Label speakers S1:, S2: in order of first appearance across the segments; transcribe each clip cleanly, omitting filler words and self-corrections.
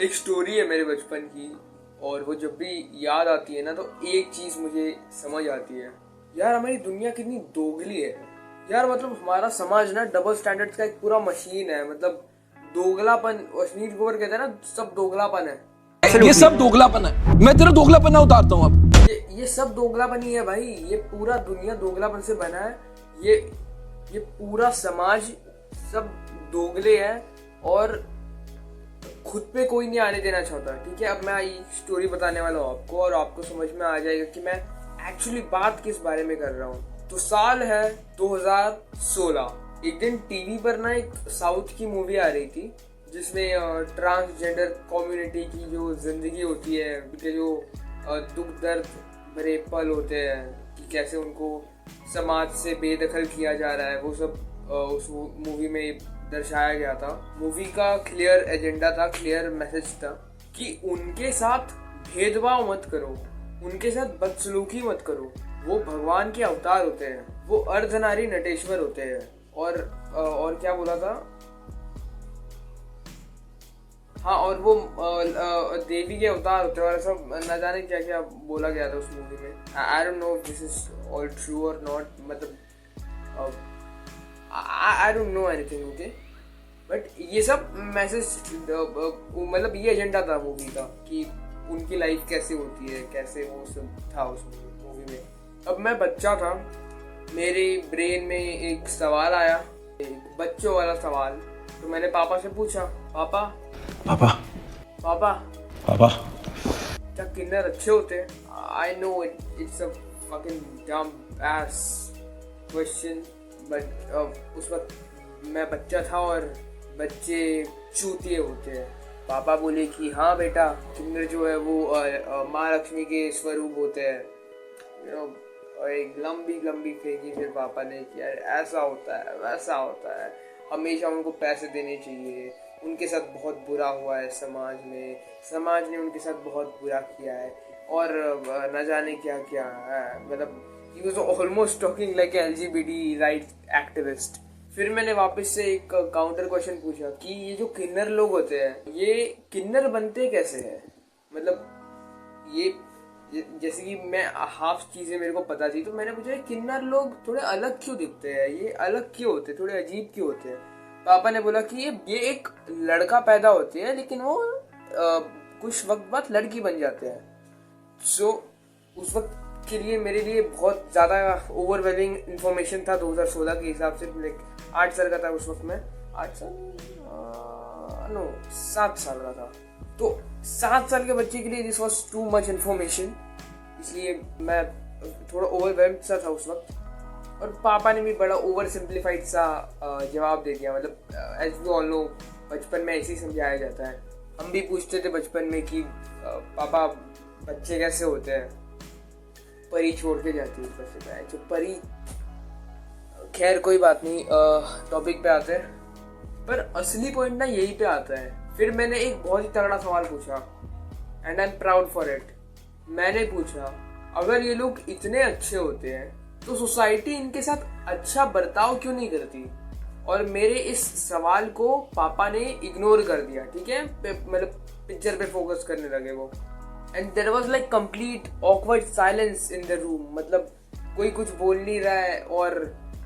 S1: एक स्टोरी है मेरे बचपन की, और वो जब भी याद आती है ना तो एक चीज मुझे समझ आती है। यार हमारी दुनिया कितनी दोगली है यार। मतलब हमारा समाज ना डबल स्टैंडर्ड्स का एक पूरा मशीन है। मतलब दोगलापन, अश्नील कुमार कहते हैं ना, सब दोगलापन है।
S2: ये सब दोगलापन है। मैं तेरा दोगलापन उतारता हूँ अब।
S1: ये सब दोगलापन ही है भाई। ये पूरा दुनिया दोगलापन से बना है। ये पूरा समाज सब दोगले हैं और खुद पे कोई नहीं आने देना चाहता। ठीक है, अब मैं ये स्टोरी बताने वाला हूँ आपको और आपको समझ में आ जाएगा कि मैं एक्चुअली बात किस बारे में कर रहा हूँ। तो साल है 2016। एक दिन टीवी पर ना एक साउथ की मूवी आ रही थी जिसमें ट्रांसजेंडर कम्युनिटी की जो जिंदगी होती है, उनके जो दुख दर्द भरे पल होते हैं कि कैसे उनको समाज से बेदखल किया जा रहा है, वो सब उस मूवी में दर्शाया गया था। मूवी का क्लियर एजेंडा था, क्लियर मैसेज था कि उनके साथ भेदभाव मत करो, उनके साथ बदसलूकी मत करो। वो भगवान के अवतार होते हैं, वो अर्धनारी नटेश्वर होते हैं। और क्या बोला था, हाँ, और वो देवी के अवतार होते हैं और ऐसा न जाने क्या क्या बोला गया था उस मूवी में। I don't know this is all true और नॉट, मतलब I don't know anything, okay. But ये सब मैसेज, मतलब ये एजेंडा था मूवी का कि उनकी लाइफ कैसे होती है, कैसे वो सब था उस मूवी में। अब मैं बच्चा था, मेरे ब्रेन में एक सवाल आया, एक बच्चों वाला सवाल। तो मैंने पापा से पूछा, पापा
S2: पापा
S1: पापा
S2: पापा
S1: क्या किन्नर अच्छे होते हैं? I know it's a fucking डम एस क्वेश्चन, बट उस वक्त मैं बच्चा था और बच्चे चूतिए होते हैं। पापा बोले कि हाँ बेटा, किन्नर जो है वो माँ लक्ष्मी के स्वरूप होते हैं। और एक लंबी लंबी फेंकी फिर पापा ने कि यार ऐसा होता है, वैसा होता है, हमेशा उनको पैसे देने चाहिए, उनके साथ बहुत बुरा हुआ है समाज में, समाज ने उनके साथ बहुत बुरा किया है और न जाने क्या क्या है। मतलब he was almost talking like a LGBT rights activist। फिर मैंने वापस से एक काउंटर क्वेश्चन पूछा कि ये जो किन्नर लोग होते हैं, ये किन्नर बनते कैसे हैं? मतलब ये जैसे कि मैं हाफ चीजें मेरे को पता थी, तो मैंने पूछा किन्नर लोग थोड़े अलग क्यों दिखते हैं, ये अलग क्यों होते हैं, थोड़े अजीब क्यों होते हैं? पापा ने बोला कि ये एक लड़का पैदा होते हैं लेकिन वो कुछ वक्त बाद लड़की बन जाते हैं। सो उस वक्त के लिए मेरे लिए बहुत ज़्यादा ओवरवेलमिंग इन्फॉर्मेशन था 2016 के हिसाब से। लाइक 8 साल का था उस वक्त मैं, 8 साल नो 7 साल का था। तो 7 साल के बच्चे के लिए this was too much information, इसलिए मैं थोड़ा ओवरवेल्म्ड सा था उस वक्त। और पापा ने भी बड़ा ओवर सिंप्लीफाइड सा जवाब दे दिया। मतलब एज वी ऑल नो, बचपन में ऐसे ही समझाया जाता है। हम भी पूछते थे बचपन में कि पापा बच्चे कैसे होते हैं? परी छोड़ के जाती है ऊपर से, जो परी। खैर कोई बात नहीं, टॉपिक पे आते हैं। पर असली पॉइंट ना यही पे आता है। फिर मैंने एक बहुत ही तगड़ा सवाल पूछा and I am proud for it. मैंने पूछा, अगर ये लोग इतने अच्छे होते हैं तो सोसाइटी इनके साथ अच्छा बर्ताव क्यों नहीं करती? और मेरे इस सवाल को पापा ने इग्नोर कर दिया। ठीक है, मतलब पिक्चर पे फोकस करने लगे वो। And there was like complete awkward silence in the room. मतलब कोई कुछ बोल नहीं रहा है और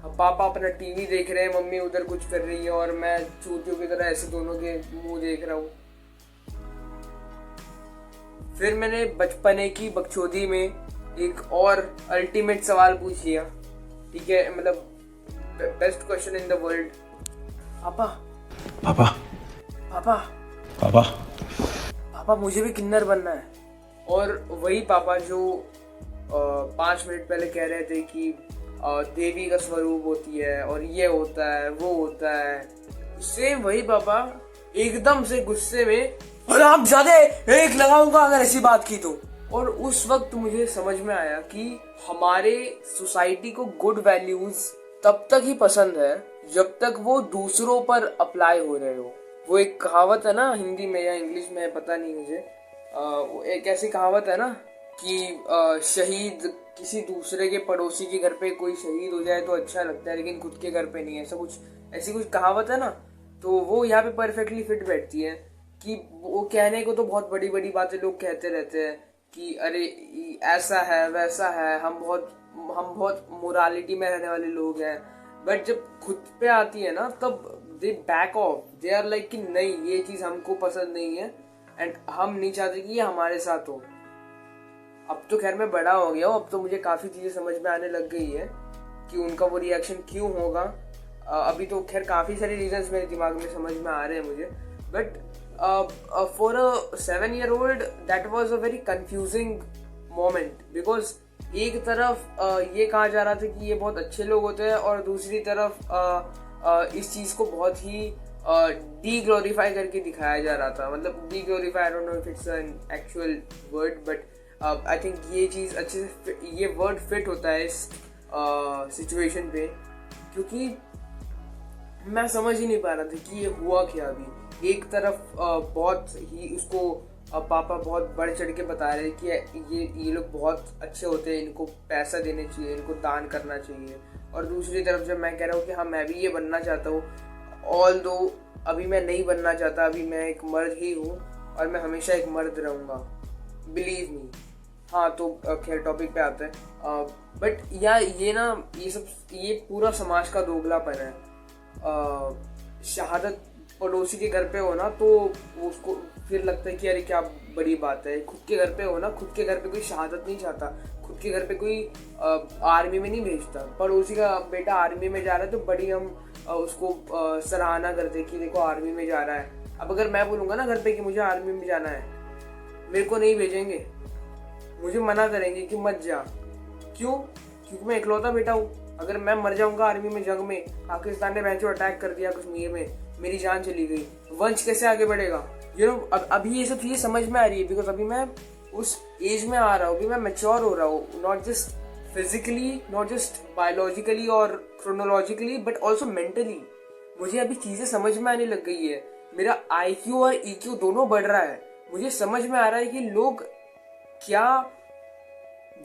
S1: पापा अपना टीवी देख रहे हैं, मम्मी उधर कुछ कर रही है और मैं चूतियों की तरह ऐसे दोनों के मुंह देख रहा हूँ। फिर मैंने बचपने की बकचोदी में एक और अल्टीमेट सवाल पूछ लिया। ठीक है, मतलब best question in the world. पापा
S2: पापा
S1: पापा
S2: पापा
S1: पापा मुझे भी किन्नर बनना है। और वही पापा जो 5 मिनट पहले कह रहे थे कि देवी का स्वरूप होती है और ये होता है, वो होता है, सेम वही पापा एकदम से गुस्से में, हरामजादे, एक लगाऊंगा अगर ऐसी बात की तो। और उस वक्त मुझे समझ में आया कि हमारे सोसाइटी को गुड वैल्यूज तब तक ही पसंद है जब तक वो दूसरों पर अप्लाई हो रहे हो। वो एक कहावत है ना, हिंदी में या इंग्लिश में पता नहीं मुझे, एक ऐसी कहावत है ना कि शहीद किसी दूसरे के पड़ोसी के घर पे कोई शहीद हो जाए तो अच्छा लगता है लेकिन खुद के घर पे नहीं, ऐसा कुछ, ऐसी कुछ कहावत है ना। तो वो यहाँ पे परफेक्टली फिट बैठती है कि वो कहने को तो बहुत बड़ी बड़ी बातें लोग कहते रहते हैं कि अरे ऐसा है वैसा है, हम बहुत मोरालिटी में रहने वाले लोग हैं, बट जब खुद पे आती है ना तब they back off, they are like कि नहीं ये चीज़ हमको पसंद नहीं है एंड हम नहीं चाहते कि ये हमारे साथ हो। अब तो खैर मैं बड़ा हो गया हूँ, अब तो मुझे काफ़ी चीज़ें समझ में आने लग गई है कि उनका वो रिएक्शन क्यों होगा। अभी तो खैर काफ़ी सारे रीजंस मेरे दिमाग में समझ में आ रहे हैं मुझे, but for a 7-year-old that was a very confusing moment, because एक तरफ ये कहा जा रहा था कि ये बहुत अच्छे लोग होते हैं और दूसरी तरफ इस चीज़ को बहुत ही डी ग्लोरीफाई करके दिखाया जा रहा था। मतलब D glorify, I don't know if it's an actual word, but I think ये चीज़ अच्छे से ये वर्ड फिट होता है इस सिचुएशन पे, क्योंकि मैं समझ ही नहीं पा रहा था कि ये हुआ क्या। अभी एक तरफ बहुत ही उसको पापा बहुत बढ़ चढ़ के बता रहे कि ये लोग बहुत अच्छे होते हैं, इनको पैसा देने चाहिए, इनको दान करना चाहिए, और दूसरी तरफ जब मैं कह रहा हूँ कि हाँ मैं भी ये बनना चाहता हूँ, ऑल दो अभी मैं नहीं बनना चाहता, अभी मैं एक मर्द ही हूँ और मैं हमेशा एक मर्द रहूँगा, बिलीव मी। हाँ तो खैर टॉपिक पे आता है, बट यार ये ना ये पूरा समाज का दोगलापन है। शहादत पड़ोसी के घर पे हो ना तो उसको फिर लगता है कि अरे क्या बड़ी बात है। खुद के घर पे हो ना, खुद के घर पे कोई शहादत नहीं चाहता, खुद के घर पे कोई आर्मी में नहीं भेजता। पड़ोसी का बेटा आर्मी में जा रहा है तो बड़ी हम उसको सराहना करते कि देखो आर्मी में जा रहा है। अब अगर मैं बोलूँगा ना घर पे कि मुझे आर्मी में जाना है, मेरे को नहीं भेजेंगे, मुझे मना करेंगे कि मत जा। क्यों? क्योंकि मैं इकलौता बेटा हूँ। अगर मैं मर जाऊंगा आर्मी में, जंग में, पाकिस्तान ने भैंचो अटैक कर दिया कश्मीर में, मेरी जान चली गई, वंश कैसे आगे बढ़ेगा? अभी ये सब चीज़ें समझ में आ रही है, बिकॉज अभी मैं उस एज में आ रहा हूँ, अभी मैं मैच्योर हो रहा हूँ, not just physically, not just biologically और क्रोनोलॉजिकली, बट ऑल्सो मेंटली। मुझे अभी चीज़ें समझ में आने लग गई है, मेरा IQ और EQ दोनों बढ़ रहा है। मुझे समझ में आ रहा है कि लोग क्या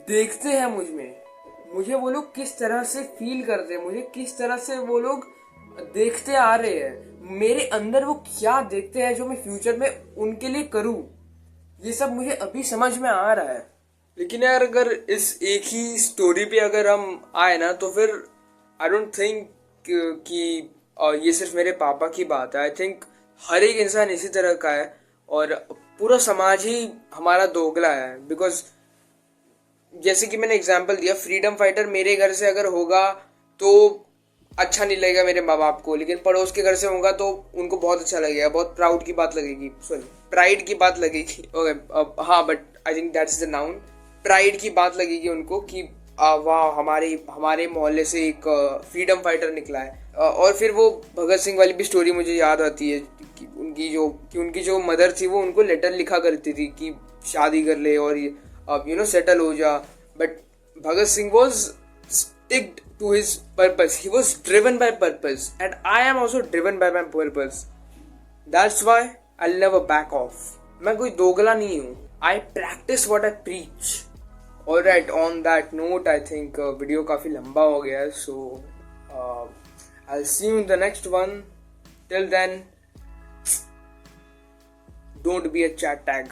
S1: देखते हैं मुझ में, मुझे वो लोग किस तरह से फील करते हैं, मुझे किस तरह से वो लोग देखते आ रहे हैं, मेरे अंदर वो क्या देखते हैं जो मैं फ्यूचर में उनके लिए करूं। ये सब मुझे अभी समझ में आ रहा है। लेकिन यार अगर इस एक ही स्टोरी पे अगर हम आए ना तो फिर आई डोंट थिंक कि ये सिर्फ मेरे पापा की बात है। आई थिंक हर एक इंसान इसी तरह का है और पूरा समाज ही हमारा दोगला है। बिकॉज जैसे कि मैंने एग्जांपल दिया, फ्रीडम फाइटर मेरे घर से अगर होगा तो अच्छा नहीं लगेगा मेरे माँ बाप को, लेकिन पड़ोस के घर से होगा तो उनको बहुत अच्छा लगेगा, बहुत प्राउड की बात लगेगी, सॉरी प्राइड की बात लगेगी। ओके हाँ, but I think that's the noun, pride की बात लगेगी उनको कि वाह हमारे मोहल्ले से एक फ्रीडम फाइटर निकला है। और फिर वो भगत सिंह वाली भी स्टोरी मुझे याद आती है कि उनकी जो मदर थी वो उनको लेटर लिखा करती थी कि शादी कर ले और सेटल हो जा। But Bhagat Singh was sticked to his purpose. He was driven by purpose, and I am also driven by my purpose. That's why I'll never back off. मैं कोई दोगला नहीं हूँ. I practice what I preach. Alright, on that note, I think video काफी लंबा हो गया है, so I'll see you in the next one. Till then, don't be a chat tag.